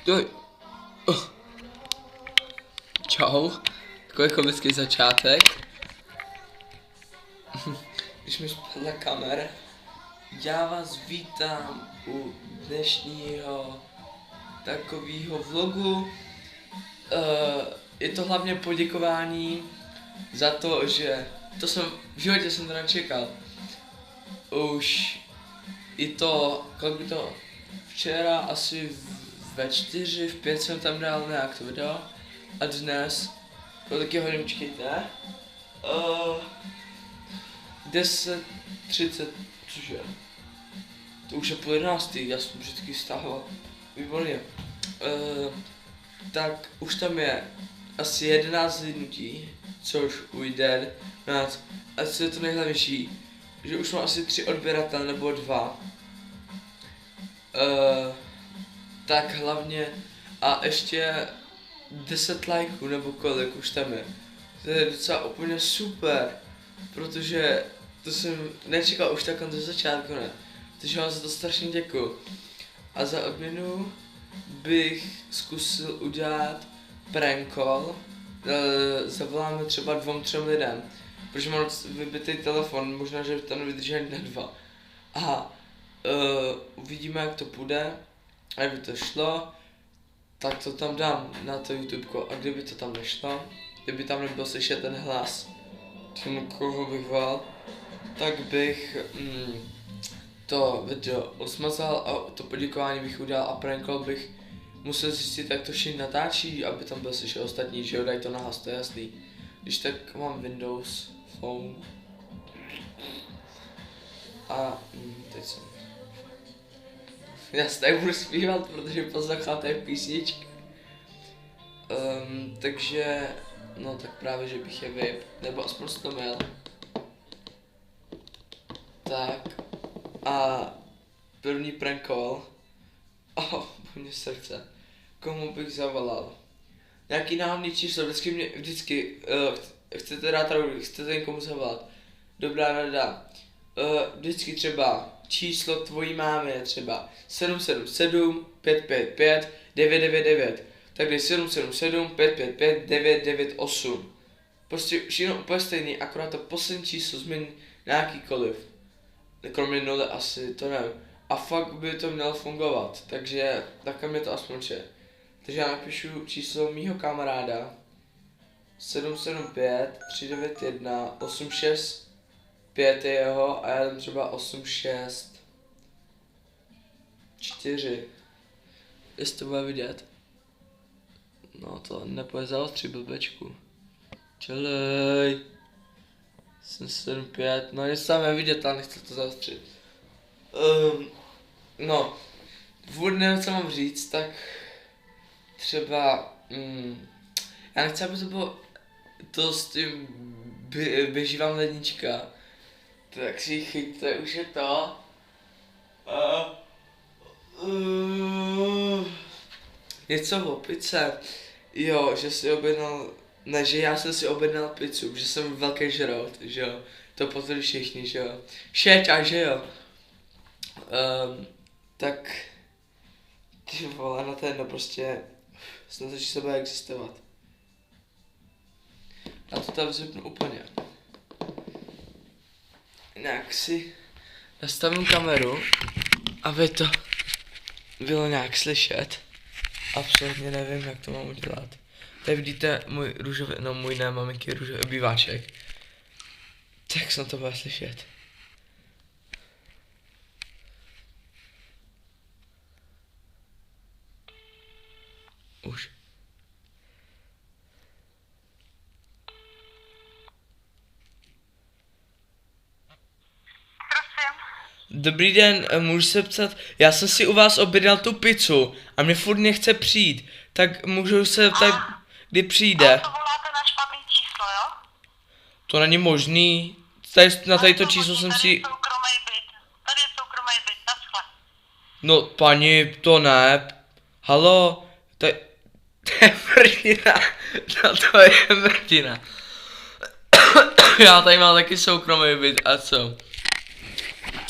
Doj. Čau. Takový komický začátek. Když mi spadla kamera. Já vás vítám u dnešního takového vlogu. Je to hlavně poděkování za to, že to jsem v životě jsem to nečekal. Už i to, kolik by to včera asi ve 4, v 5 jsem tam dal nějak to video. A dnes, kolik je hodin, počkejte, 10:30, cože? To už je půl 11, já jsem vždycky stáhl. Výborně. Tak už tam je asi 11 zhlídnutí, což ujde. A co je to nejhlavnější, že už mám asi 3 odběratele nebo 2. Tak hlavně a ještě 10 lajků nebo kolik už tam je. To je docela úplně super, protože to jsem nečekal už takhle ze začátku, ne. Takže vám za to strašně děkuju. A za odměnu bych zkusil udělat prank call. Zavoláme třeba 2-3 lidem, protože mám vybitý telefon, možná, že tam nevydrží ani na 2. A uvidíme, jak to půjde. A kdyby to šlo, tak to tam dám na to YouTubeko. A kdyby to tam nešlo, kdyby tam nebyl slyšet ten hlas, tím koho bych volal, tak bych to video osmazal a to poděkování bych udělal a prank call bych musel zjistit, jak to všichni natáčí, aby tam byl slyšet ostatní, že jo, dají to nahlas, to je jasný. Když tak mám Windows Phone a teď jsem. Já se tady budu zpívat, protože posloucháte písničky. Takže, no tak právě, že bych je vyp, nebo aspoň to měl. Tak, a první prank call. Mě srdce. Komu bych zavolal? Nějaký náhodný číslo, vždycky, chcete dát radu, chcete někomu zavolat. Dobrá rada. Vždycky třeba číslo tvojí mámy je třeba 777 555 999. Takže 777 555 998. Prostě všechno úplně stejný, akorát to poslední číslo změní na jakýkoliv. Kromě 0 asi, to nevím. A fakt by to mělo fungovat, takže takhle mě to aspoň če. Takže já napíšu číslo mýho kamaráda 775 391 865 je jeho a já dám třeba 864. Jestli to bude vidět. No to nepůjde zaostřit blbečku. Čelej. 775, no je samé vidět, ale nechci to zaostřit. No, vůbec nevím, co mám říct, tak třeba, já nechci, aby to bylo to s tím běží vám lednička, tak si ji chyťte, už je to. Něco o pice, jo, že si objednal, ne, že já jsem si objednal pizzu, že jsem velký žrout, že jo, to potvrdí všichni, že jo, šeťa, že jo. Tak ty vole, na ten, no prostě snad začít se bude existovat. Já to tam vypnu úplně. Nějak si nastavím kameru, aby to bylo nějak slyšet. Absolutně nevím, jak to mám udělat. Tady vidíte můj růžový, no můj ne, maminky růžový obýváček. Tak snad to bude slyšet. Už. Dobrý den, můžu se ptát, já jsem si u vás objednal tu pizzu a mě furt nechce přijít, tak můžu se ptát, kdy přijde. Ale to voláte na špatný číslo, jo? To není možný, tady, na tadyto číslo jsem si... Tady je soukromý byt, naschle. No paní, to ne, halo, to je mrdina, no to je mrdina. Já tady mám taky soukromý byt, a co?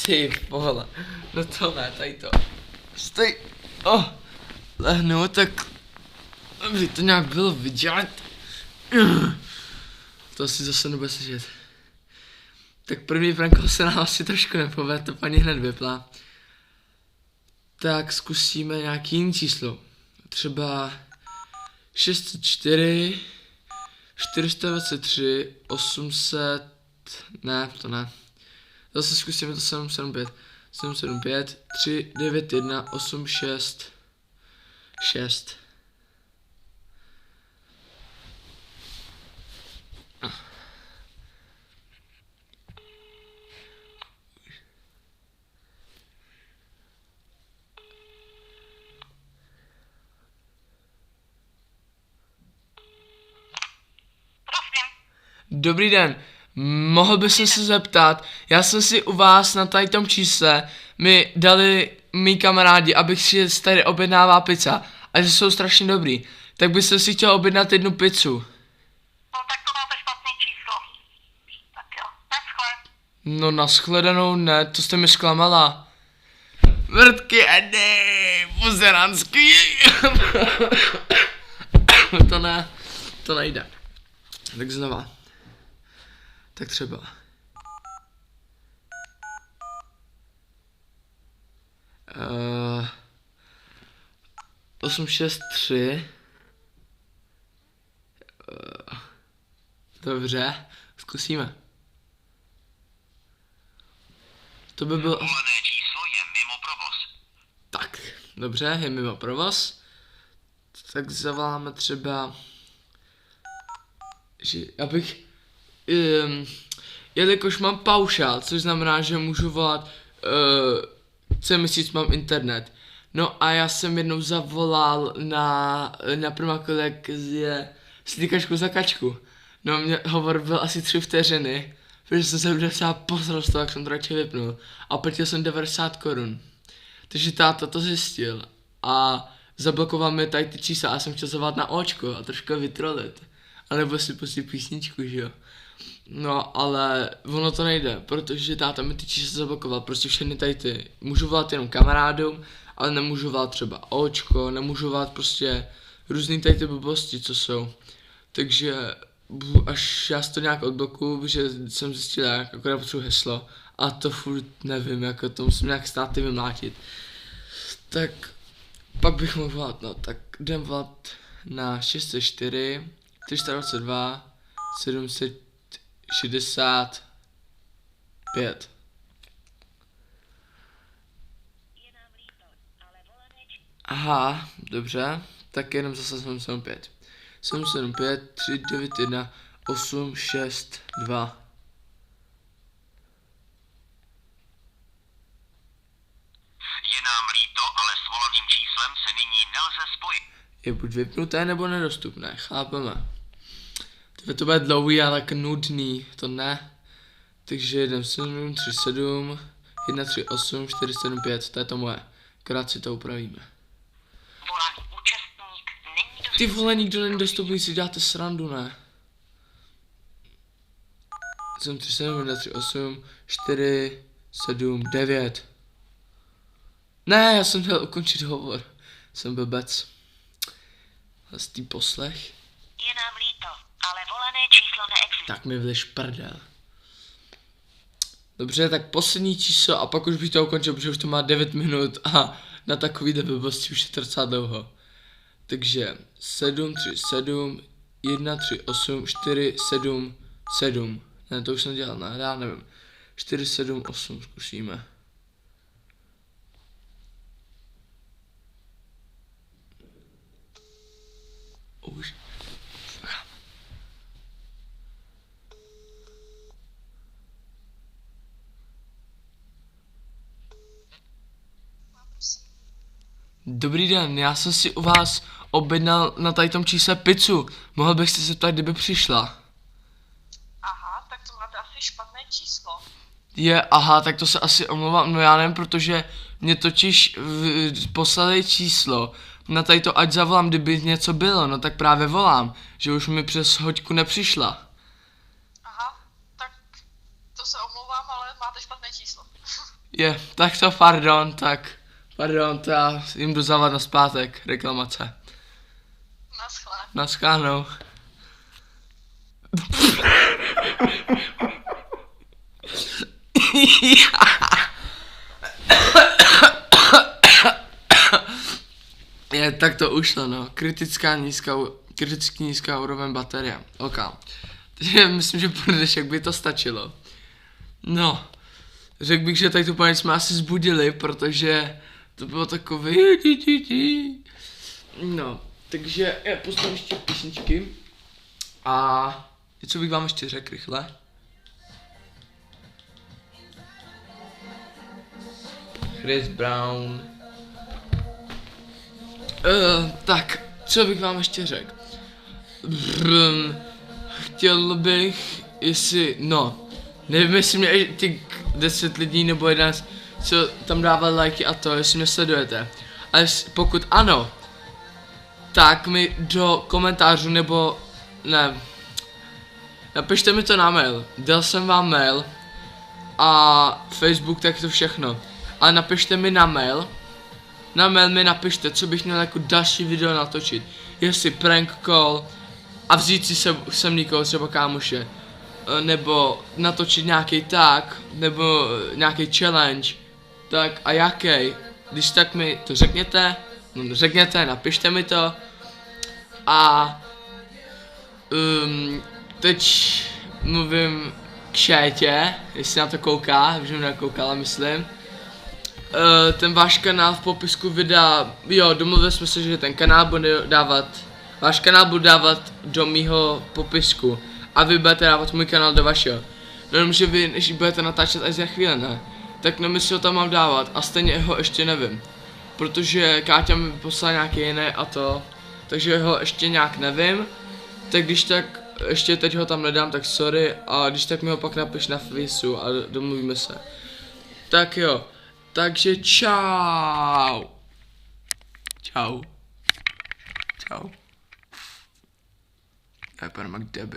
Ty vole, no to ne, tady to. Stoj, lehnu, tak aby to nějak bylo vidět. To asi zase nebude slyšet. Tak první pranko se nám asi trošku nepovede, to paní hned vypla. Tak zkusíme nějaký jiný číslo. Třeba 604, 423, 800, ne, to ne. Zase zkusíme to 775, 775, 3, 9, 1, 8, 6, 6. Dobrý den, mohl bych se zeptat, já jsem si u vás na tady tom čísle mi dali mý kamarádi, abych si tady objednával pizza a že jsou strašně dobrý, tak byste si chtěl objednat jednu pizzu. No tak to máte špatný číslo. Tak jo, naschle. No nashledanou ne, to jste mi zklamala. Vrtky Edy, buzeranský. To ne, to nejde. Tak znova. Tak třeba. 863. Dobře, zkusíme. To by bylo... Volené číslo je mimo provoz. Tak, dobře, je mimo provoz. Tak zavoláme třeba... Že abych... jelikož mám paušál, což znamená, že můžu volat... celý měsíc mám internet. No a já jsem jednou zavolal na Primakolek z slíkačku za kačku. No mě hovor byl asi 3 vteřiny, protože jsem se docela posral z toho, jak jsem to radši vypnul. A platil jsem 90 korun. Takže táta to zjistil a zablokoval mi tady ty čísla a jsem chtěl zavolat na Očko a trošku vytrolit. A nebo si pustit písničku, že jo. No, ale ono to nejde, protože táta mi ty čísla zablokoval, prostě všechny tady ty. Můžu volat jenom kamarádům, ale nemůžu volat třeba Očko, nemůžu volat prostě různý tady ty blbosti, co jsou. Takže až já si to nějak odblokuju, že jsem zjistil, jak akorát potřebuji heslo a to furt nevím, jako to musím nějak státy vymlátit. Tak pak bych mohl volat, no, tak jdem volat na 604, 322, 765. Aha, dobře, tak jenom zase 775. 775, 391, 862. Je nám líto, ale s volaným číslem se nyní nelze spojit. Je buď vypnuté nebo nedostupné, chápeme. To bude dlouhý a tak nudný, to ne. Takže 1737, 138, 475, to je to moje. Akorát si to upravíme. Volaný účastník není dostupný. Ty vole, nikdo není dostupný, si děláte srandu, ne? 737, 138, 4, 7, 9. Ne, já jsem měl ukončit hovor. Jsem blbec. Hlasný poslech. Je nám líto, ale volané číslo neexistuje. Tak mi vleš prdel. Dobře, tak poslední číslo a pak už bych to ukončil, protože už to má 9 minut a na takový blbosti už je to docela dlouho. Takže 737 138 477. Ne, to už jsem dělal, ne, já nevím. 478 zkusíme. Už. Dobrý den, já jsem si u vás objednal na tady tom čísle pizzu. Mohl bych se zeptat, kdyby přišla? Aha, tak to máte asi špatné číslo. Aha, tak to se asi omlouvám, no já nevím, protože mě totiž poslali číslo na tady to, ať zavolám, kdyby něco bylo, no tak právě volám, že už mi přes hoďku nepřišla. Aha, tak to se omlouvám, ale máte špatné číslo. Tak to pardon, tak Pardon, to já jim jdu závat na zpátek, reklamace. Naschle. Naschánou. Je, tak to ušlo, no. Kriticky nízká úroveň baterie. OK. Takže myslím, že pro dnešek by to stačilo. No. Řekl bych, že tady tu paní jsme asi zbudili, protože to bylo takové. No. Takže já pustím ještě písničky. A něco bych vám ještě řekl rychle. Chris Brown. Tak, co bych vám ještě řekl? Chtěl bych, jestli, no, nevím, jestli mě ty 10 lidí nebo 11, co tam dávali lajky a to, jestli mě sledujete. Ale pokud ano, tak mi do komentářů nebo, ne, napište mi to na mail. Dal jsem vám mail a Facebook, tak to všechno. Ale napište mi na mail. Na mail mi napište, co bych měl jako další video natočit. Jestli prank call a vzít si sem někoho, třeba kámoše. Nebo natočit nějaký tag, nebo nějaký challenge. Tak a jaký? Když tak mi to řekněte, napište mi to. A teď mluvím k Šétě, jestli na to kouká, že mě nekoukala, myslím. Ten váš kanál v popisku videa, jo, domluvili jsme se, že ten kanál bude dávat, váš kanál bude dávat do mýho popisku a vy budete dávat můj kanál do vašeho. No jenom, že vy, než budete natáčet až za chvíli, ne? Tak nevím, jestli ho tam mám dávat a stejně ho ještě nevím. Protože Káťa mi poslala nějaký jiný a to, takže ho ještě nějak nevím. Tak když tak, ještě teď ho tam nedám, tak sorry, a když tak mi ho pak napiš na Faceu a domluvíme se. Tak jo. Takže čau. Čau. Čau. Já vypadám jak debil.